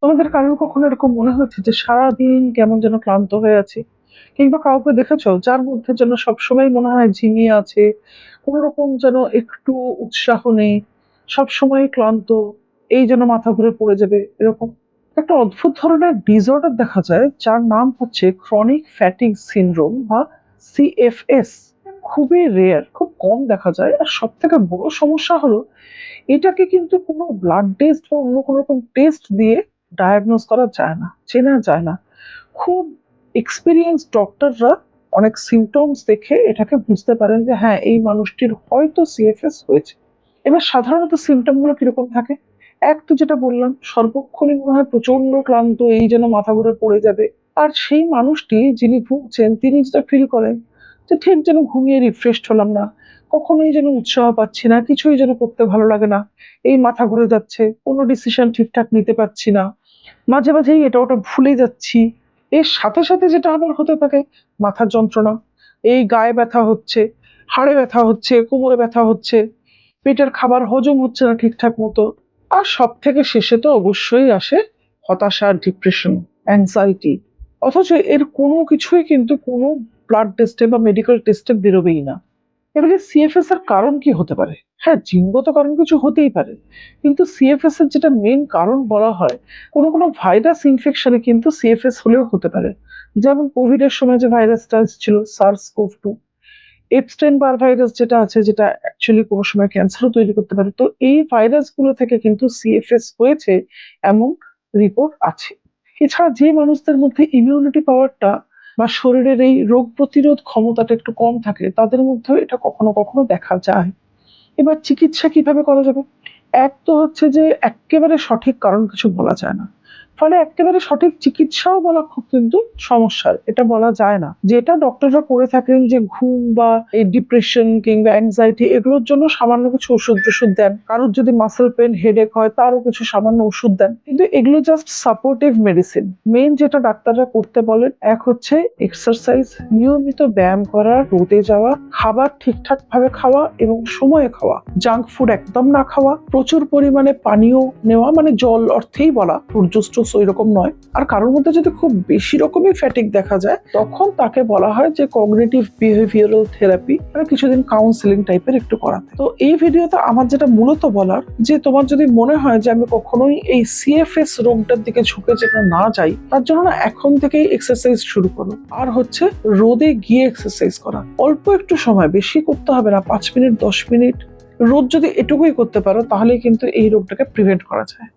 তোমাদের কারোর কখনো এরকম মনে হয়েছে যে সারাদিন কেমন যেন ক্লান্ত হয়ে আছি? কিংবা কাউকে দেখেছো যার মধ্যে যেন সবসময় মনে হয় ঝিমিয়ে আছে, কোন রকম যেন একটু উৎসাহ নেই, সবসময় ক্লান্ত, এই যেন মাথা ঘুরে পড়ে যাবে এরকম? একটা অদ্ভুত ধরনের ডিসঅর্ডার দেখা যায় যার নাম হচ্ছে ক্রনিক ফ্যাটিগ সিনড্রোম বা সিএফএস। খুবই রেয়ার, খুব কম দেখা যায়। আর সব থেকে বড় সমস্যা হলো এটাকে কিন্তু কোনো ব্লাড টেস্ট বা অন্য কোনো রকম টেস্ট দিয়ে ডায়াগনোজ করা যায় না, চেনা যায় না। খুব এক্সপেরিয়েন্স ডক্টররা অনেক সিমটমস দেখে এটাকে বুঝতে পারেন যে হ্যাঁ, এই মানুষটির হয়তো সিএফএস হয়েছে। এবার সাধারণত সিমটম গুলো কিরকম থাকে? এক তো যেটা বললাম, সর্বক্ষণই মনে হয় প্রচন্ড ক্লান্ত, এই যেন মাথা ঘুরে পড়ে যাবে। আর সেই মানুষটি যিনি ভুগছেন তিনি যেটা ফিল করেন যে ঠিক যেন ঘুমিয়ে রিফ্রেশড হলাম না, কখনোই যেন উৎসাহ পাচ্ছি না, কিছুই যেন করতে ভালো লাগে না, এই মাথা ঘুরে যাচ্ছে, কোনো ডিসিশন ঠিকঠাক নিতে পারছি না, মাঝে মাঝেই এটা ওটা ভুলে যাচ্ছি। এর সাথে সাথে যেটা আবার হতে থাকে, মাথার যন্ত্রণা, এই গায়ে ব্যথা হচ্ছে, হাড়ে ব্যথা হচ্ছে, কোমরে ব্যথা হচ্ছে, পেটের খাবার হজম হচ্ছে না ঠিকঠাক মতো। আর সব থেকে শেষে তো অবশ্যই আসে হতাশা, ডিপ্রেশন, অ্যাংজাইটি। অথচ এর কোনো কিছুই কিন্তু কোনো ব্লাড টেস্টে বা মেডিকেল টেস্টে বেরোবেই না। এবারে সিএফএস এর কারণ কি হতে পারে? হ্যাঁ, জিনগত কারণ কিছু হতেই পারে। কিন্তু সিএফএস এর যেটা মেইন কারণ বলা হয়, কোনো ভাইরাস ইনফেকশনে কিন্তু সিএফএস হলেও হতে পারে। যেমন কোভিড এর সময় যে ভাইরাসটা এসেছিল SARS-CoV-2, এপস্টেইন বার ভাইরাস যেটা আছে, যেটা অ্যাকচুয়ালি কোনো সময় ক্যান্সারও তৈরি করতে পারে। তো এই ভাইরাসগুলো থেকে কিন্তু সিএফএস হয়েছে এমন রিপোর্ট আছে। এছাড়া যে মানুষদের মধ্যে ইমিউনিটি পাওয়ারটা বা শরীরের এই রোগ প্রতিরোধ ক্ষমতাটা একটু কম থাকে, তাদের মধ্যেও এটা কখনো কখনো দেখা যায়। এবার চিকিৎসা কিভাবে করা যাবে? এক তো হচ্ছে যে এক্কেবারে সঠিক কারণ কিছু বলা যায় না। ফলে এক্কেবারে সঠিক চিকিৎসাও বলা খুব কিন্তু সমস্যার। এটা বলা যায় না। যেটা ডক্টররা করে থাকেন যে ঘুম বা এই ডিপ্রেশন কিংবা অ্যাংজাইটি এগুলোর জন্য সামান্য কিছু ওষুধ-টষুধ দেন। কারোর যদি মাসল পেইন, হেডেক হয় তারও কিছু সামান্য ওষুধ দেন। কিন্তু এগুলো জাস্ট সাপোর্টিভ মেডিসিন। মেইন যেটা ডাক্তাররা করতে বলেন, এক হচ্ছে এক্সারসাইজ, নিয়মিত ব্যায়াম করা, রোদে যাওয়া, খাবার ঠিকঠাক ভাবে খাওয়া এবং সময়ে খাওয়া, জাঙ্ক ফুড একদম না খাওয়া, প্রচুর পরিমাণে পানীয় নেওয়া, মানে জল অর্থেই বলা, ফ্রুট জুস এরকম নয়। আর কারোর মধ্যে যদি খুব বেশি রকমই ফ্যাটিক দেখা যায়, তখন তাকে বলা হয় যে কগনিটিভ বিহেভিয়ারাল থেরাপি, মানে কিছুদিন কাউন্সিলিং টাইপের একটু করাতে। তো এই ভিডিওতে আমার যেটা মূলত বলার, যে তোমার যদি মনে হয় যে আমি কখনোই এই সিএফএস রোগটার দিকে ঝুঁকে যেন না যাই, তার জন্য না এখন থেকেই এক্সারসাইজ শুরু করো। আর হচ্ছে রোদে গিয়ে এক্সারসাইজ করা, অল্প একটু সময়, বেশি করতে হবে না, 5 মিনিট 10 মিনিট রোজ যদি এটুকুই করতে পারো, তাহলে কিন্তু এই রোগটাকে প্রিভেন্ট করা যায়।